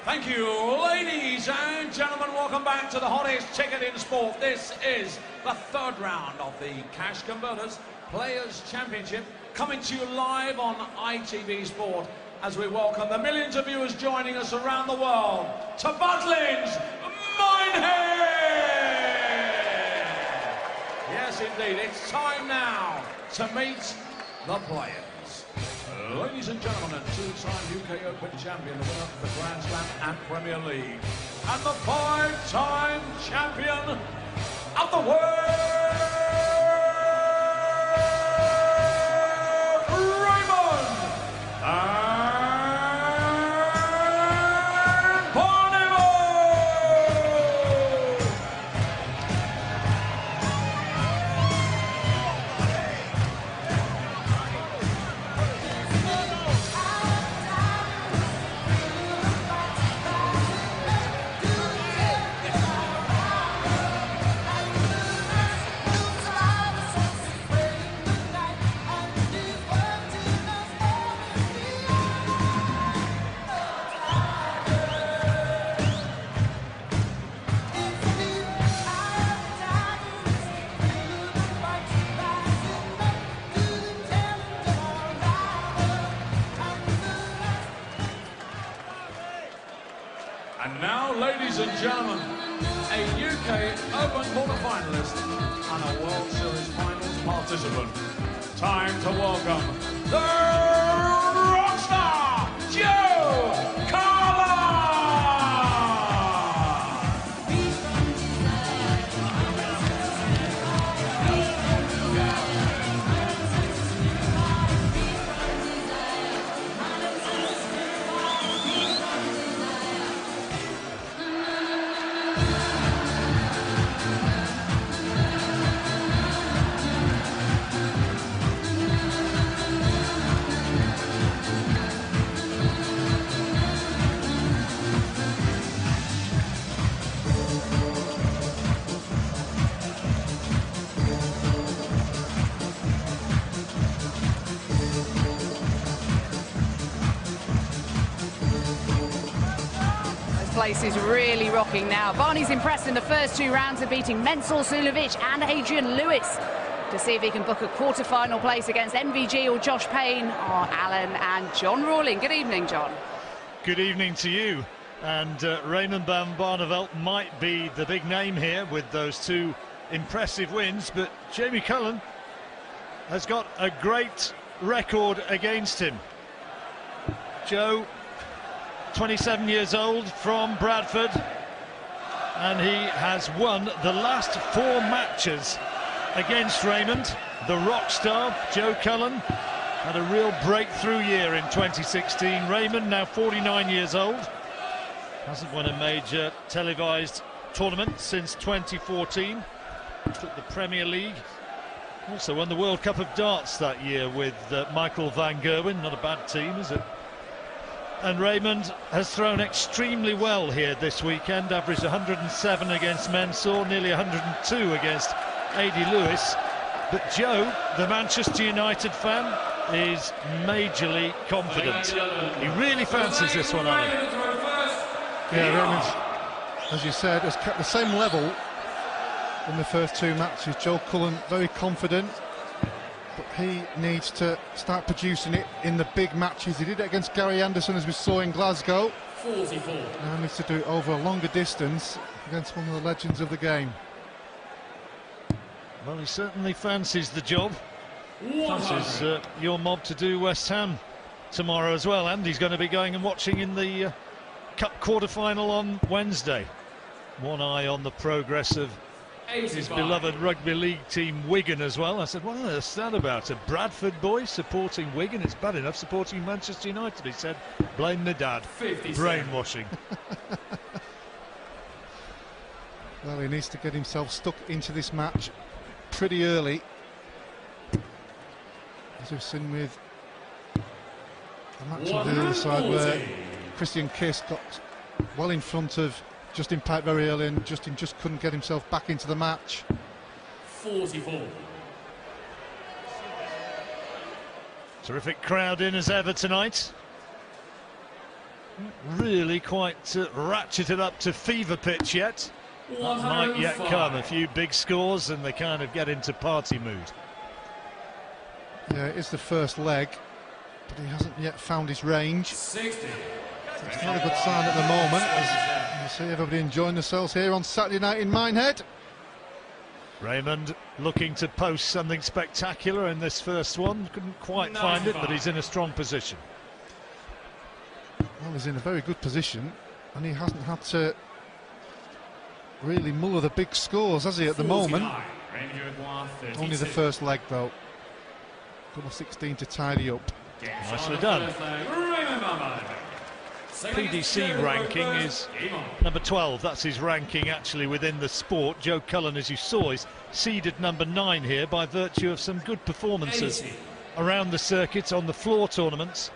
Thank you, ladies and gentlemen. Welcome back to the hottest ticket in sport. This is the third round of the Cash Converters Players Championship, coming to you live on ITV Sport as we welcome the millions of viewers joining us around the world to Butlins, Minehead! Yes, indeed, it's time now to meet the players. Ladies and gentlemen, two-time UK Open champion, the winner of the Grand Slam and Premier League, and the five-time champion of the world, Raymond and Barneveld! And now, ladies and gentlemen, a UK Open quarter-finalist and a World Series Finals participant. Time to welcome the Rockstar, Joe Cullen! Place is really rocking now. Barney's impressed in the first two rounds of beating Mensur Suljovic and Adrian Lewis to see if he can book a quarter-final place against MVG or Josh Payne or Alan and John Rawling. Good evening, John. Good evening to you. And Raymond Barneveld might be the big name here with those two impressive wins, but Jamie Cullen has got a great record against him. Joe, 27 years old, from Bradford, and he has won the last 4 matches against Raymond. The Rockstar, Joe Cullen, had a real breakthrough year in 2016. Raymond, now 49 years old, hasn't won a major televised tournament since 2014. Took the Premier League, also won the World Cup of Darts that year with Michael van Gerwen. Not a bad team, is it? And Raymond has thrown extremely well here this weekend, averaged 107 against Mensur, nearly 102 against A.D. Lewis. But Joe, the Manchester United fan, is majorly confident. He really fancies this one, Alan. Yeah, Raymond, as you said, has kept the same level in the first 2 matches. Joe Cullen very confident, but he needs to start producing it in the big matches. He did it against Gary Anderson, as we saw in Glasgow. 44. Now he needs to do it over a longer distance against one of the legends of the game. Well, he certainly fancies the job. Fancies your mob to do West Ham tomorrow as well, and he's going to be going and watching in the Cup quarter-final on Wednesday. One eye on the progress of his beloved rugby league team Wigan as well. I said, what on earth's that about? A Bradford boy supporting Wigan? It's bad enough supporting Manchester United. He said, blame my dad. Brainwashing. Well, he needs to get himself stuck into this match pretty early, as we've seen with the match on the other side, where Christian Kiss got well in front of Justin Pipe very early, and Justin just couldn't get himself back into the match. 44. Terrific crowd in as ever tonight. really quite ratcheted up to fever pitch yet. That might yet come. A few big scores and they kind of get into party mood. Yeah, it's the first leg, but he hasn't yet found his range. 60. It's not a good sign at the moment, as you see everybody enjoying themselves here on Saturday night in Minehead. Raymond looking to post something spectacular in this first one. Couldn't quite find it, but he's in a strong position. Well, he's in a very good position, and he hasn't had to really muller the big scores, has he, at the moment? Only the first leg, though. Double 16 to tidy up. Nicely done. PDC ranking is number 12. That's his ranking actually within the sport. Joe Cullen, as you saw, is seeded number 9 here by virtue of some good performances around the circuit on the floor tournaments.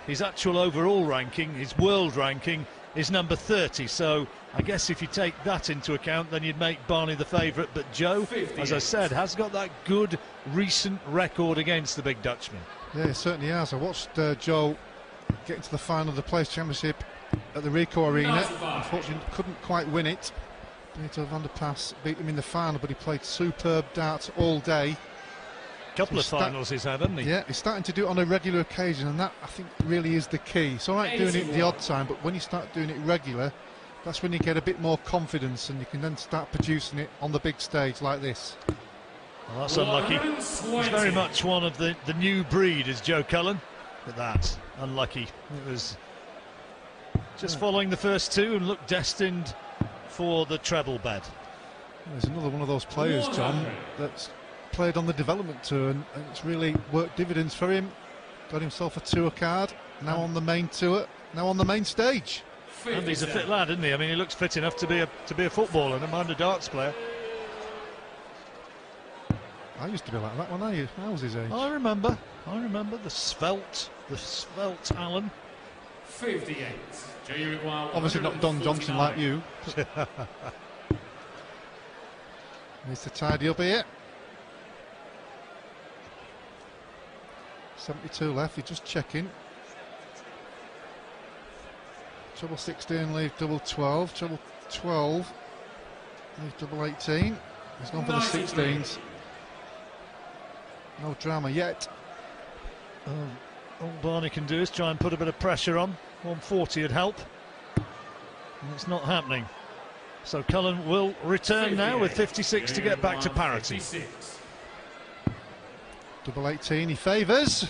His actual overall ranking, his world ranking, is number 30. So I guess if you take that into account, then you'd make Barney the favourite. But Joe, as I said, has got that good recent record against the big Dutchman. Yeah, he certainly has. I watched Joe get into the final of the Players Championship at the Ricoh Arena. Unfortunately, couldn't quite win it. Benito van der Pas beat him in the final, but he played superb darts all day. Couple of finals he's had, hasn't he? Yeah, he's starting to do it on a regular occasion, and that, I think, really is the key. It's all right doing it the odd time, but when you start doing it regular, that's when you get a bit more confidence, and you can then start producing it on the big stage like this. Well, that's unlucky. He's very much one of the new breed, is Joe Cullen. Look at that, unlucky. It was just following the first two and looked destined for the treble bed. There's another one of those players, John, that's played on the development tour, and it's really worked dividends for him. Got himself a tour card, now on the main tour, now on the main stage. And he's a fit lad, isn't he? I mean, he looks fit enough to be a footballer, never mind a darts player. I used to be like that when I was his age. I remember the svelte Alan. 58. Obviously not Don Johnson like you. Needs to tidy up here. 72 left, he's just checking. Treble 16, leave double 12. Treble 12, leave double 18. He's gone for the 16s. No drama yet. All Barney can do is try and put a bit of pressure on. 140 would help. And it's not happening. So Cullen will return now with 56 to get back to parity. Double 18 he favours.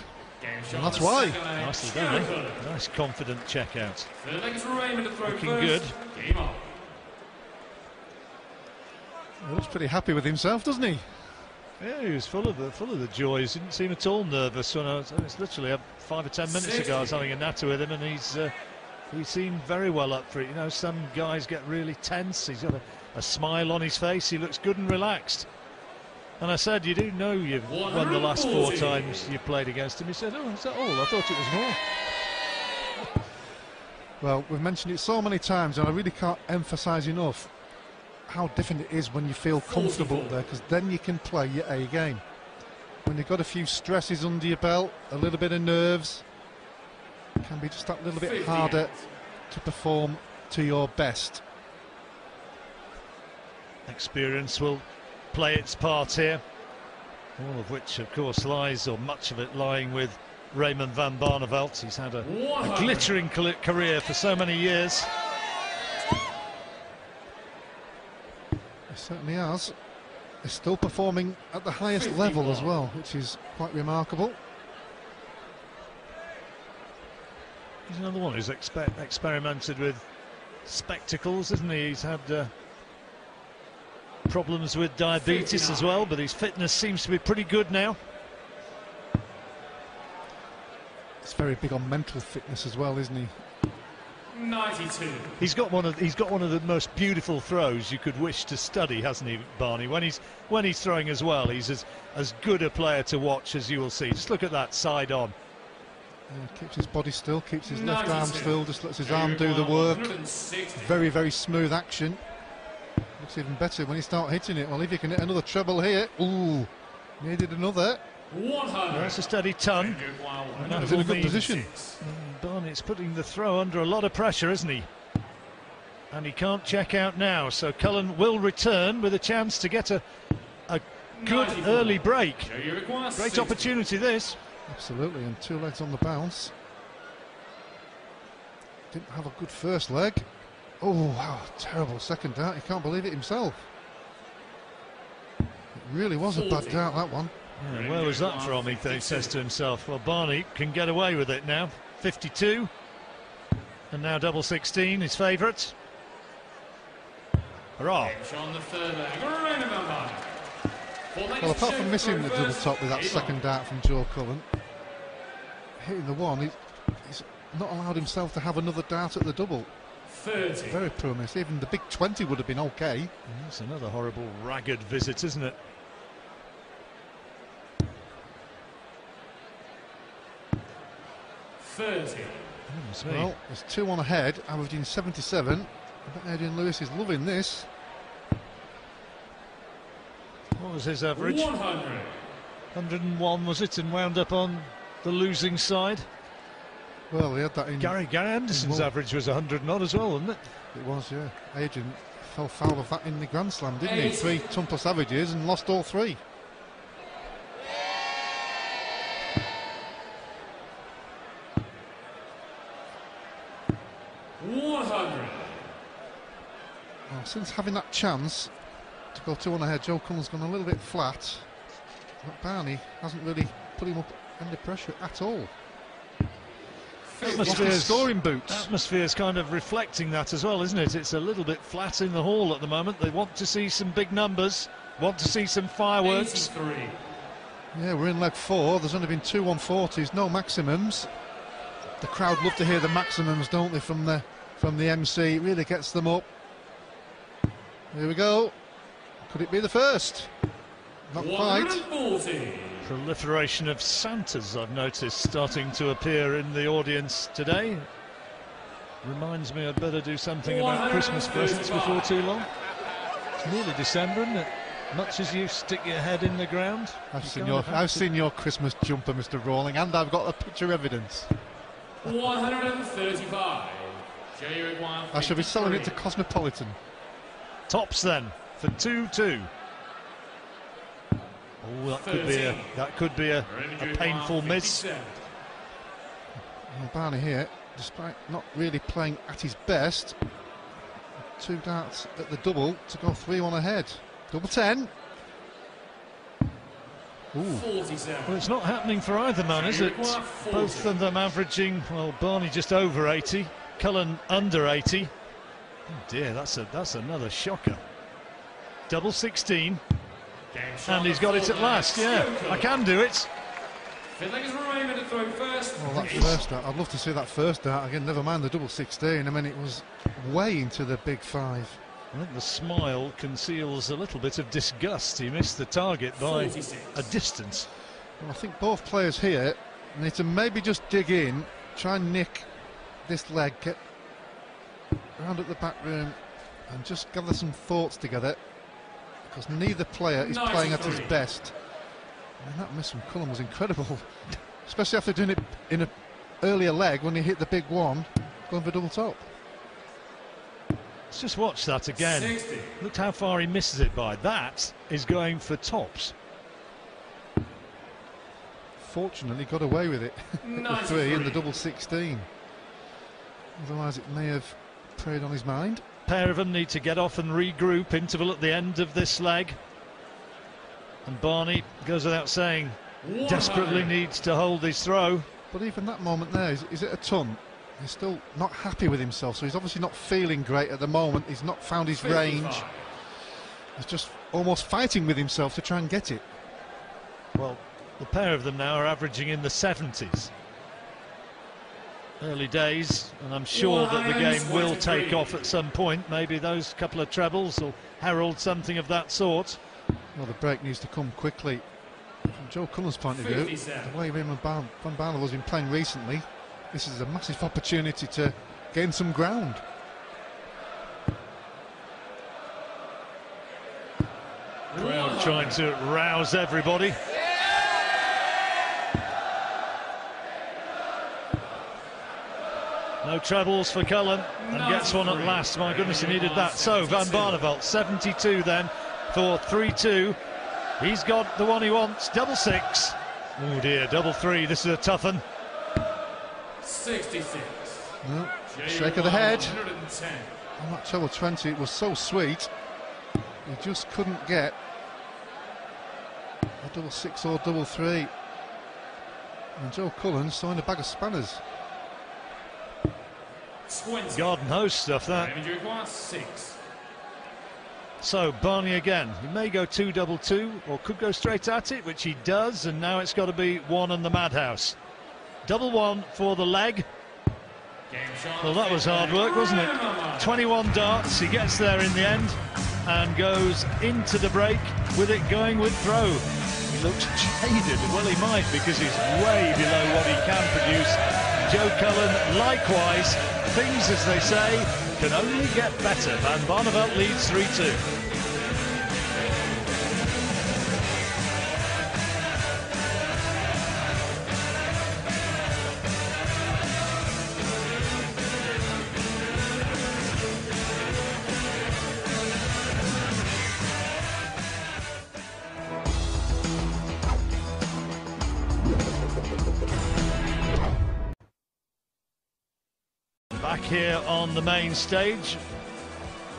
And that's why. Nicely done, eh? Nice confident check out. Looking good. He looks pretty happy with himself, doesn't he? Yeah, he was full of the joys. Didn't seem at all nervous when it's literally 5 or 10 minutes ago I was having a natter with him, and he seemed very well up for it. You know, some guys get really tense. He's got a smile on his face. He looks good and relaxed. And I said, you do know you've won the last 4 times you've played against him. He said, oh, is that all? I thought it was more. Well, we've mentioned it so many times, and I really can't emphasise enough how different it is when you feel comfortable there, because then you can play your A game. When you've got a few stresses under your belt, a little bit of nerves, it can be just that little bit harder to perform to your best. Experience will play its part here, all of which of course lies, or much of it lying, with Raymond van Barneveld. He's had a glittering career for so many years. He certainly has. He's still performing at the highest level as well, which is quite remarkable. He's another one who's experimented with spectacles, isn't he? He's had problems with diabetes as well, but his fitness seems to be pretty good now. He's very big on mental fitness as well, isn't he? 92. He's got one of the most beautiful throws you could wish to study, hasn't he, Barney? When he's throwing as well, he's as good a player to watch as you will see. Just look at that side on. Yeah, keeps his body still, keeps his left arm still, just lets his arm do the work. Very, very smooth action. Looks even better when you start hitting it. Well, if you can hit another treble here. Ooh, needed another. That's a steady ton. He's in a good position. Barney's putting the throw under a lot of pressure, isn't he? And he can't check out now, so Cullen will return with a chance to get a good early break. Great opportunity this. Absolutely, and 2 legs on the bounce. Didn't have a good first leg. Oh, wow, terrible second dart. He can't believe it himself. It really was a bad dart, that one. Yeah, where was that from, he says to himself. Well, Barney can get away with it now. 52. And now double 16, his favourite. Hurrah. Well, apart from missing the double top with that second dart from Joe Cullen, hitting the one, he's not allowed himself to have another dart at the double. 30. Very poor miss. Even the big 20 would have been okay. That's another horrible ragged visit, isn't it? 30. Well, there's 2 on ahead, averaging 77. I bet Adrian Lewis is loving this. What was his average? 100. 101 was it, and wound up on the losing side. Well, he had that in... Gary Anderson's average was 100 and odd as well, wasn't it? It was, yeah. Adrian fell foul of that in the Grand Slam, didn't he? 3 ton plus averages and lost all 3. Well, since having that chance to go 2 on ahead, Joe Cullen's gone a little bit flat. But Barney hasn't really put him up under pressure at all. Scoring boots. Atmosphere's kind of reflecting that as well, isn't it? It's a little bit flat in the hall at the moment. They want to see some big numbers, want to see some fireworks. 83. Yeah, we're in leg 4. There's only been 2 140s, no maximums. The crowd love to hear the maximums, don't they, from the MC. It really gets them up. Here we go. Could it be the first? Not quite. 140. Proliferation of Santas, I've noticed, starting to appear in the audience today. Reminds me I'd better do something about Christmas presents before too long. It's nearly December, isn't it? Much as you stick your head in the ground. I've seen your Christmas jumper, Mr. Rawling, and I've got a picture evidence. 135. I shall be selling it to Cosmopolitan. Tops then for 2-2. Oh, that could be a painful miss. Well, Barney here, despite not really playing at his best, 2 darts at the double to go 3 on ahead. Double 10. Ooh. 47. Well, it's not happening for either man, is it? Both of them averaging, well, Barney just over 80, Cullen under 80. Oh dear, that's another shocker. Double 16. And he's got it at last, yeah. I can do it. Raymond to throw first. Oh, that first dart, I'd love to see that first dart again, never mind the double 16. I mean, it was way into the big 5. I think the smile conceals a little bit of disgust. He missed the target by 46. a distance. Well, I think both players here need to maybe just dig in, try and nick this leg, get round at the back room and just gather some thoughts together, because neither player is playing at his best. And that miss from Cullen was incredible, especially after doing it in an earlier leg when he hit the big one, going for double top. Let's just watch that again. 60. Look how far he misses it by. That is going for tops. Fortunately got away with it. The 3 in the double 16. Otherwise it may have preyed on his mind. Pair of them need to get off and regroup. Interval at the end of this leg. And Barney, goes without saying, desperately needs to hold his throw. But even that moment there, is it a ton? He's still not happy with himself, so he's obviously not feeling great at the moment. He's not found his range. He's just almost fighting with himself to try and get it. Well, the pair of them now are averaging in the 70s. Early days, and I'm sure that the game will take off at some point. Maybe those couple of trebles will herald something of that sort. Well, the break needs to come quickly. From Joe Cullen's point of view, the way Raymond van Barneveld has been playing recently, this is a massive opportunity to gain some ground. Crowd trying to rouse everybody. No trebles for Cullen, and gets one at last. My goodness, he needed that. So Van Barneveld, 72 then for 3-2. He's got the one he wants, double six. Oh dear, double three. This is a tough one. 66. No, shake of the head. On that treble 20, it was so sweet. He just couldn't get a double six or double three. And Joe Cullen saw in a bag of spanners. Garden host stuff, that. So Barney again. He may go 2-2-2 or could go straight at it, which he does, and now it's got to be one and the madhouse. Double one for the leg. Well, that was hard work, wasn't it? 21 darts, he gets there in the end and goes into the break with it going with throw. He looks jaded. Well, he might, because he's way below what he can produce. Joe Cullen, likewise. Things, as they say, can only get better. Van Barneveld leads 3-2. Back here on the main stage,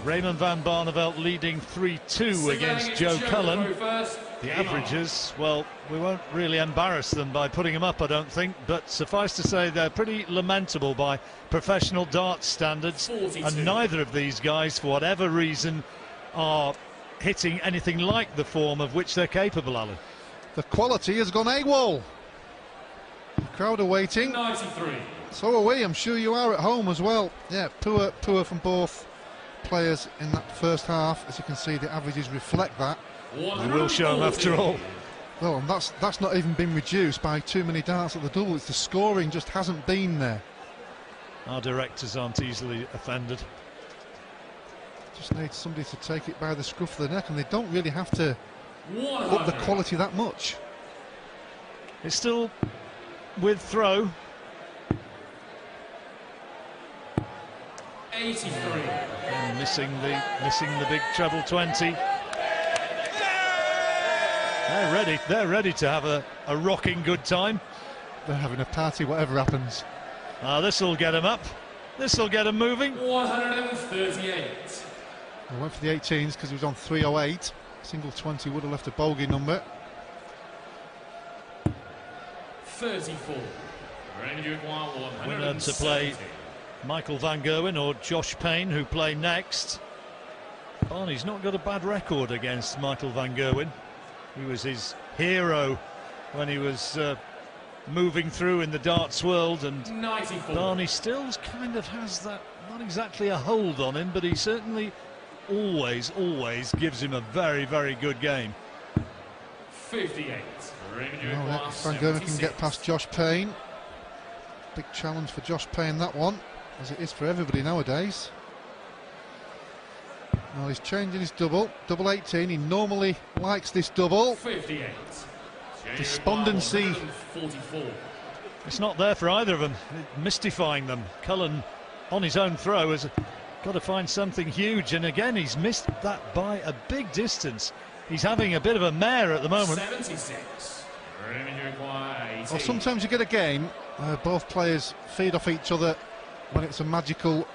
Raymond Van Barneveld leading 3-2 against Joe Cullen. The averages, well, we won't really embarrass them by putting them up, I don't think, but suffice to say they're pretty lamentable by professional darts standards, 42. And neither of these guys, for whatever reason, are hitting anything like the form of which they're capable, Alan. The quality has gone AWOL. The crowd are waiting. 93. So are we, I'm sure you are at home as well. Yeah, poor from both players in that first half. As you can see, the averages reflect that. They will show them after all. Well, and that's not even been reduced by too many darts at the double. It's the scoring just hasn't been there. Our directors aren't easily offended. Just need somebody to take it by the scruff of the neck, and they don't really have to up the quality that much. It's still with throw. 83. And missing the big treble 20. They're ready to have a rocking good time. They're having a party, whatever happens. This will get them up. This will get them moving. 138. I went for the 18s because he was on 308. Single 20 would have left a bogey number. 34. Winner to play Michael Van Gerwen or Josh Payne, who play next. Barney's not got a bad record against Michael Van Gerwen. He was his hero when he was moving through in the darts world, and 94. Barney still kind of has that, not exactly a hold on him, but he certainly always gives him a very, very good game. 58. Van Gerwen can get past Josh Payne. Big challenge for Josh Payne, that one, as it is for everybody nowadays. Now he's changing his double 18. He normally likes this double. 58. Despondency. 44. It's not there for either of them, mystifying them. Cullen on his own throw has got to find something huge, and again he's missed that by a big distance. He's having a bit of a mare at the moment. 76. Well, sometimes you get a game where both players feed off each other when it's a magical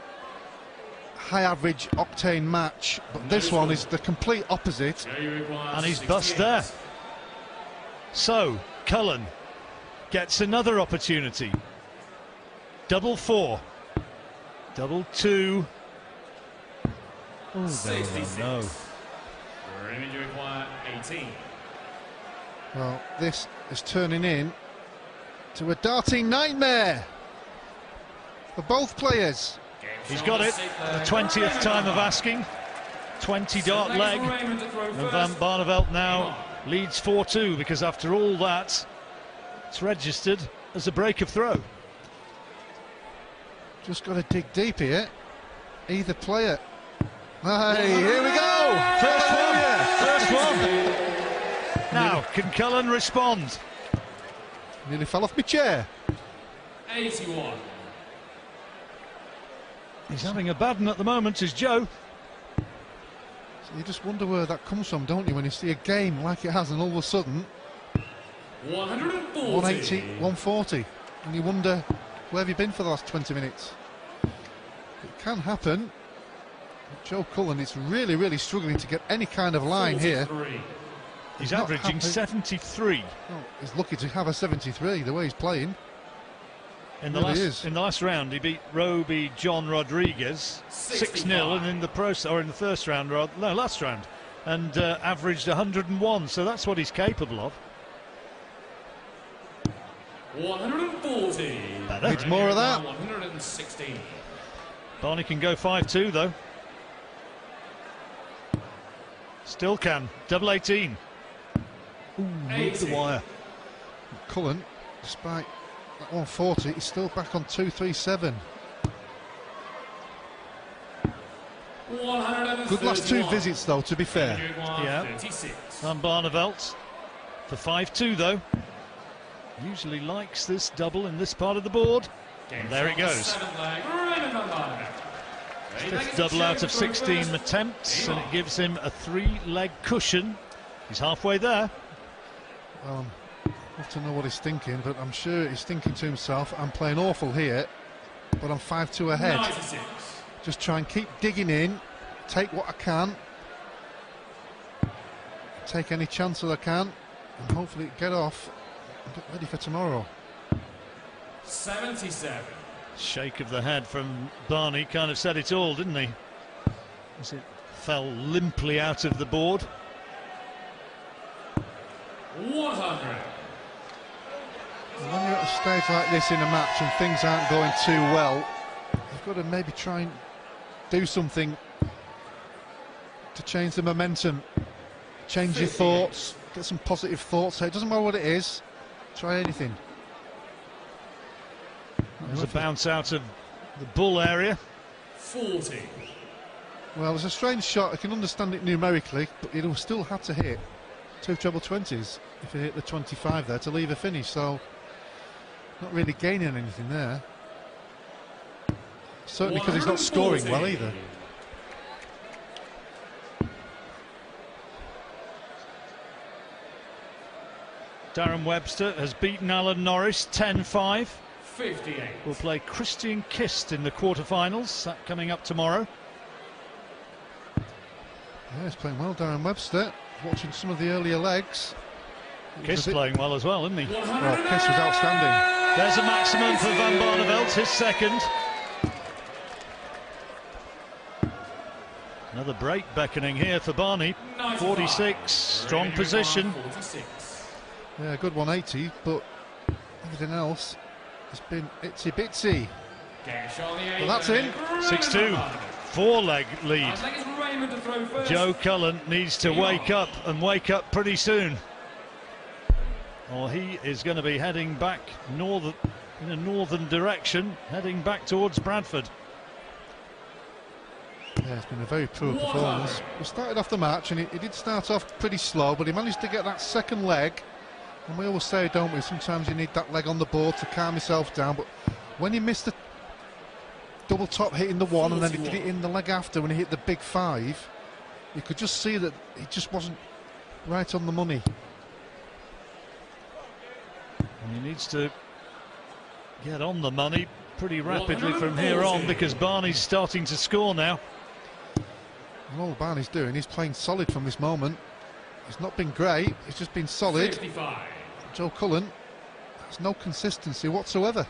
high average octane match, but this one is the complete opposite, and he's bust there. So Cullen gets another opportunity. Double 4, double 2. Oh no. 18. Well, this is turning in to a darting nightmare for both players. He's got it, the 20th time of asking. 20 dart leg, and Van Barneveld now leads 4-2, because after all that, it's registered as a break of throw. Just got to dig deep here, either player. Hey, here we go! First one! Now, can Cullen respond? Nearly fell off my chair. 81. He's having a bad one at the moment, is Joe. So you just wonder where that comes from, don't you, when you see a game like it has and all of a sudden 180, 140, and you wonder, where have you been for the last 20 minutes? It can happen. Joe Cullen is really, really struggling to get any kind of line here. He's averaging 73. Oh, he's lucky to have a 73, the way he's playing. In the last round, he beat Roby John Rodriguez 6-0, and in the first round, last round, and averaged 101. So that's what he's capable of. 140. Better. Needs more of that. 160. Barney can go 5-2 though. Still can. Double 18. Ooh, over the wire. Cullen, despite that 140, he's still back on 237. Good last two visits though, to be fair. Yeah. Van Barneveld for 5-2 though. Usually likes this double in this part of the board. And there it goes. Fifth double out of 16 attempts, and it gives him a 3-leg cushion. He's halfway there. Well, I have to know what he's thinking, but I'm sure he's thinking to himself, I'm playing awful here, but I'm 5-2 ahead. 96. Just try and keep digging in, take what I can, take any chance that I can, and hopefully get off and get ready for tomorrow. 77. Shake of the head from Barney kind of said it all, didn't he? As it fell limply out of the board. 100. When you're at a stage like this in a match and things aren't going too well, you've got to maybe try and do something to change the momentum, change your thoughts, get some positive thoughts. It doesn't matter what it is, try anything. There's a bounce out of the bull area. 40. Well, it's a strange shot. I can understand it numerically, but you'd have still had to hit 2 treble 20s if you hit the 25 there to leave a finish, so not really gaining anything there. Certainly because he's not scoring well either. Darren Webster has beaten Alan Norris 10-5. 58. We'll play Christian Kist in the quarterfinals. That coming up tomorrow. Yeah, he's playing well, Darren Webster. Watching some of the earlier legs. Kist playing well as well, isn't he? Well, Kist was outstanding. There's a maximum for Van Barneveld, his second. Another break beckoning here for Barney. 46, strong position. 46. Yeah, good 180, but everything else has been itsy bitsy. Well, that's in. 6-2, 4-leg lead. Joe Cullen needs to wake up, and wake up pretty soon, or he is going to be heading back in a northern direction, heading back towards Bradford. Yeah, it's been a very poor performance. We started off the match, and he did start off pretty slow, but he managed to get that second leg. And we always say, don't we, sometimes you need that leg on the board to calm yourself down, but when he missed the double top hitting the one, and then he did it in the leg after when he hit the big 5, you could just see that he just wasn't right on the money. And he needs to get on the money pretty rapidly from here on, because Barney's starting to score now. And all Barney's doing, he's playing solid from this moment. He's not been great, he's just been solid. 55. Joe Cullen has no consistency whatsoever.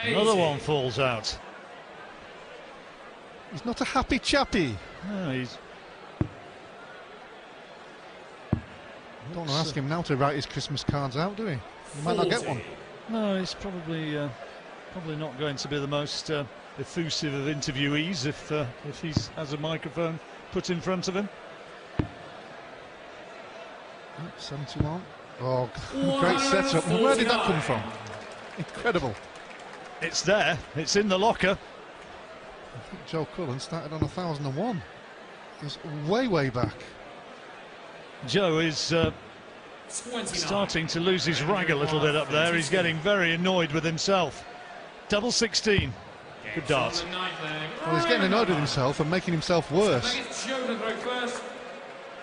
Another one falls out. He's not a happy chappy. No, he's... Don't want to ask him now to write his Christmas cards out, do we? He might not get one. No, he's probably not going to be the most effusive of interviewees if he has a microphone put in front of him. 71. Oh, great setup. Where did that come from? Incredible. It's there. It's in the locker. I think Joe Cullen started on 1001. He's way back. Joe is starting to lose his rag a little bit up there. He's getting very annoyed with himself. Double 16. Good dart. Well, he's getting annoyed with himself and making himself worse.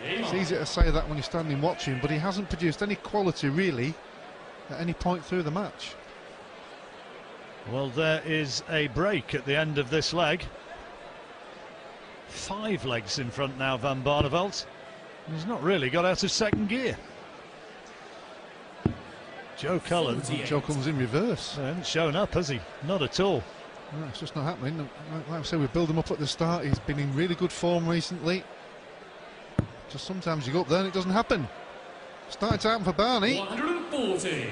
It's easy to say that when you're standing watching, but he hasn't produced any quality really at any point through the match. Well, there is a break at the end of this leg. 5 legs in front now, Van Barneveld. He's not really got out of second gear. Joe Cullen. Joe Cullen's in reverse. He hasn't shown up, has he? Not at all. No, it's just not happening. Like I said, we build him up at the start. He's been in really good form recently. Just sometimes you go up there and it doesn't happen. Starting to happen for Barney. 140.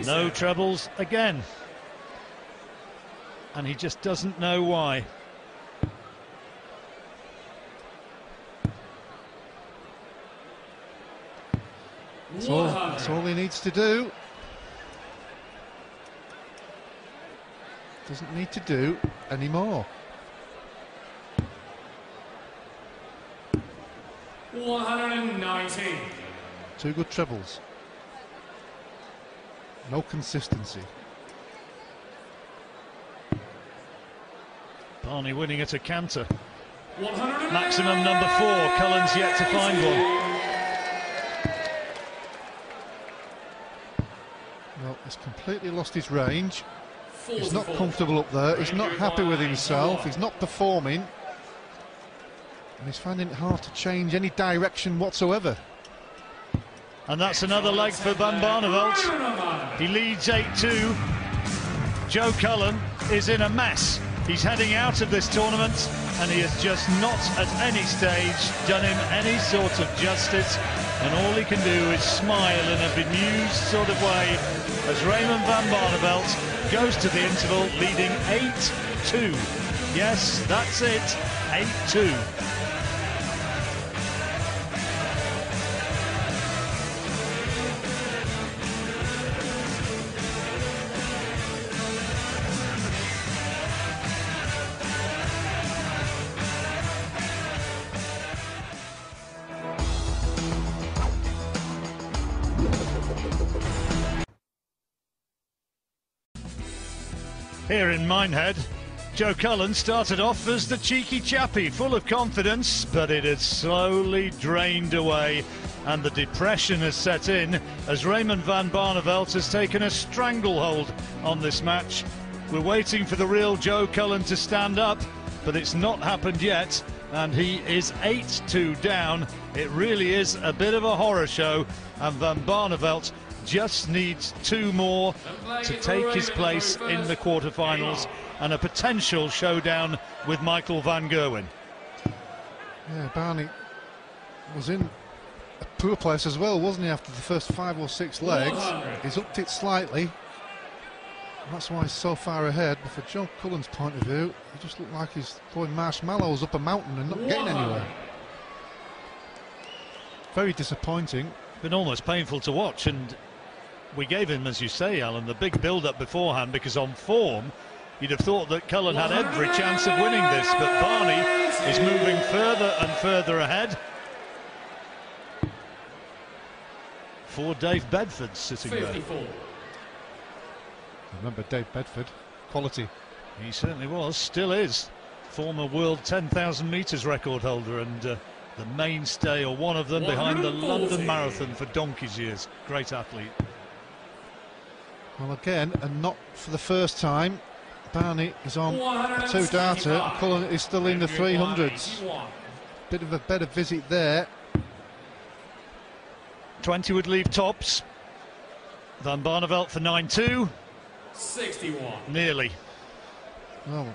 No trebles again. And he just doesn't know why. That's all he needs to do. Doesn't need to do any more. 190. 2 good trebles. No consistency. Barney winning at a canter. Maximum number 4. Cullen's yet to find one. Well, he's completely lost his range. He's not comfortable up there. He's not happy with himself. He's not performing. And he's finding it hard to change any direction whatsoever. And that's another leg for Van Barneveld. He leads 8-2. Joe Cullen is in a mess. He's heading out of this tournament, and he has just not at any stage done him any sort of justice. And all he can do is smile in a bemused sort of way as Raymond Van Barneveld goes to the interval, leading 8-2. Yes, that's it, 8-2. Here in Minehead, Joe Cullen started off as the cheeky chappie, full of confidence, but it had slowly drained away and the depression has set in as Raymond Van Barneveld has taken a stranglehold on this match. We're waiting for the real Joe Cullen to stand up, but it's not happened yet, and he is 8-2 down. It really is a bit of a horror show, and Van Barneveld just needs 2 more to take his place in the quarterfinals and a potential showdown with Michael van Gerwen. Yeah, Barney was in a poor place as well, wasn't he, after the first 5 or 6 legs? He's upped it slightly. That's why he's so far ahead, but for Joe Cullen's point of view, he just looked like he's throwing marshmallows up a mountain and not getting anywhere. Very disappointing. Been almost painful to watch, and we gave him, as you say, Alan, the big build-up beforehand, because on form you'd have thought that Cullen had every chance of winning this, but Barney is moving further and further ahead. For Dave Bedford sitting 54. There. Remember Dave Bedford, quality. He certainly was, still is. Former world 10,000 metres record holder, and the mainstay, or one of them, behind the London Marathon for donkey's years. Great athlete. Well, again, and not for the first time, Barney is on a 2 darter, and Cullen is still in the 300s. Bit of a better visit there. 20 would leave tops. Van Barneveld for 9-2. 61. Nearly. Well,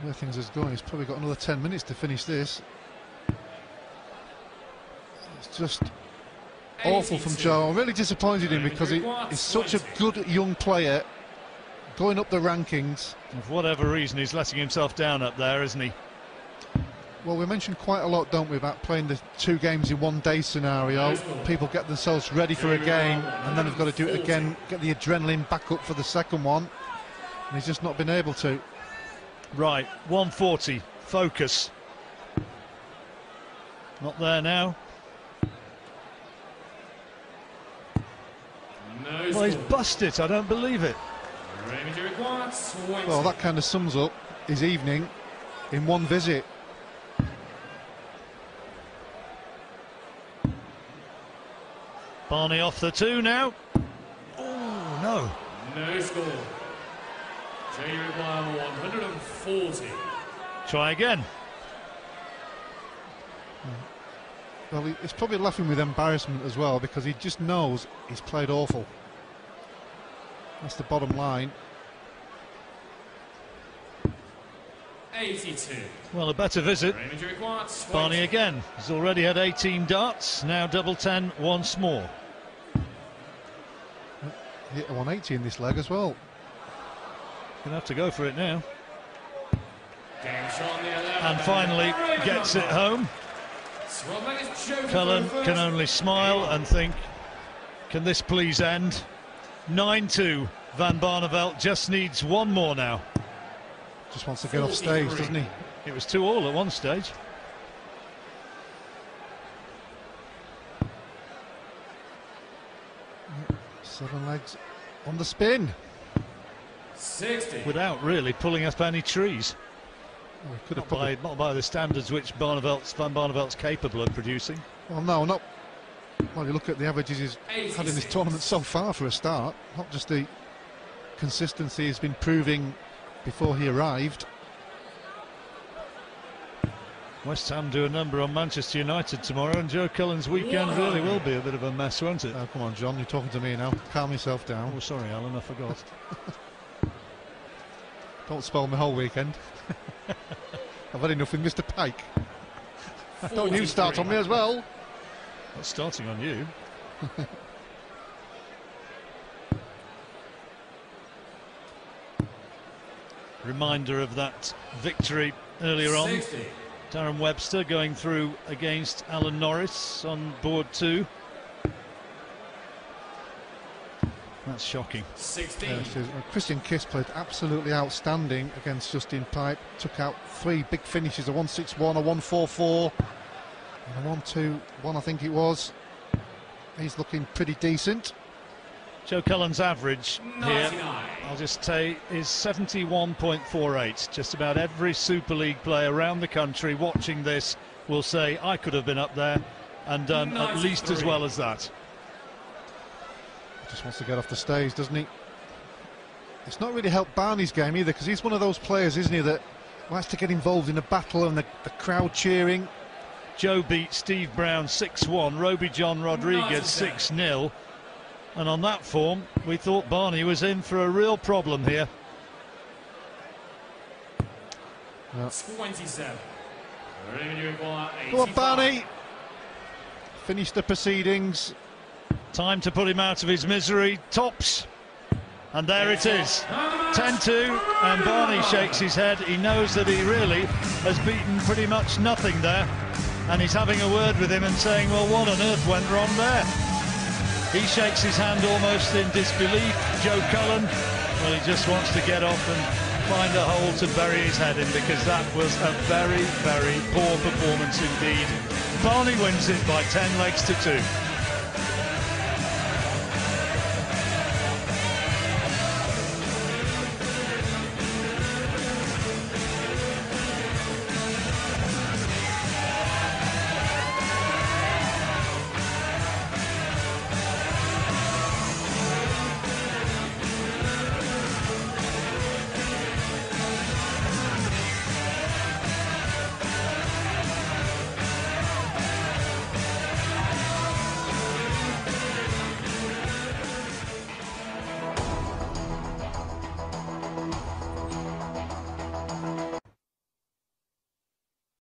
the way things is going, he's probably got another 10 minutes to finish this. It's just awful from Joe. I'm really disappointed in him because he's such a good young player going up the rankings. For whatever reason, he's letting himself down up there, isn't he? Well, we mentioned quite a lot, don't we, about playing the 2 games in one day scenario. People get themselves ready for a game and then they've got to do it again, get the adrenaline back up for the second one, and he's just not been able to. Right, 140, focus. Not there now. No Well, he's score. bust it, I don't believe it. Raymond requires 20. Well, that kind of sums up his evening in one visit. Barney off the 2 now. Oh, no. No score. Jay require 140. Try again. Well, he's probably laughing with embarrassment as well, because he just knows he's played awful. That's the bottom line. 82. Well, a better visit. Raymond requires 20. Barney again. He's already had 18 darts, now double 10 once more. Hit a 180 in this leg as well. Gonna have to go for it now. Game shot on the 11. And finally gets it home. Cullen can only smile and think, can this please end? 9-2. Van Barneveld just needs one more now. Just wants to get off stage, doesn't he? It was 2-all at one stage. Seven legs on the spin. 60. Without really pulling up any trees. Well, he could have Not by the standards which Van Barneveld's capable of producing. Well, no, not. Well, you look at the averages he's had in this tournament so far for a start. Not just the consistency he's been proving before he arrived. West Ham do a number on Manchester United tomorrow, and Joe Cullen's weekend really will be a bit of a mess, won't it? Oh, come on, John, you're talking to me now. Calm yourself down. Oh, sorry, Alan, I forgot. Don't spoil my whole weekend. I've had enough with Mr. Pike. Don't you start on me as well. Not starting on you. Reminder of that victory earlier on. 60. Darren Webster going through against Alan Norris on board 2. That's shocking. 16. Christian Kiss played absolutely outstanding against Justin Pipe. Took out 3 big finishes, a 161, a 144, and a 121, I think it was. He's looking pretty decent. Joe Cullen's average here, 99. I'll just say, is 71.48. Just about every Super League player around the country watching this will say, I could have been up there and done at least as well as that. Just wants to get off the stage, doesn't he? It's not really helped Barney's game either, because he's one of those players, isn't he, that likes to get involved in a battle and the crowd cheering. Joe beat Steve Brown 6-1, Roby John Rodriguez 6-0. And on that form, we thought Barney was in for a real problem here. Yeah. 27. Raymond require 85. Go on, Barney! Finish the proceedings. Time to put him out of his misery. Tops. And there it is. 10-2, and Barney shakes his head. He knows that he really has beaten pretty much nothing there. And he's having a word with him and saying, well, what on earth went wrong there? He shakes his hand almost in disbelief. Joe Cullen, well, he just wants to get off and find a hole to bury his head in, because that was a very, very poor performance indeed. Barney wins it by 10 legs to 2.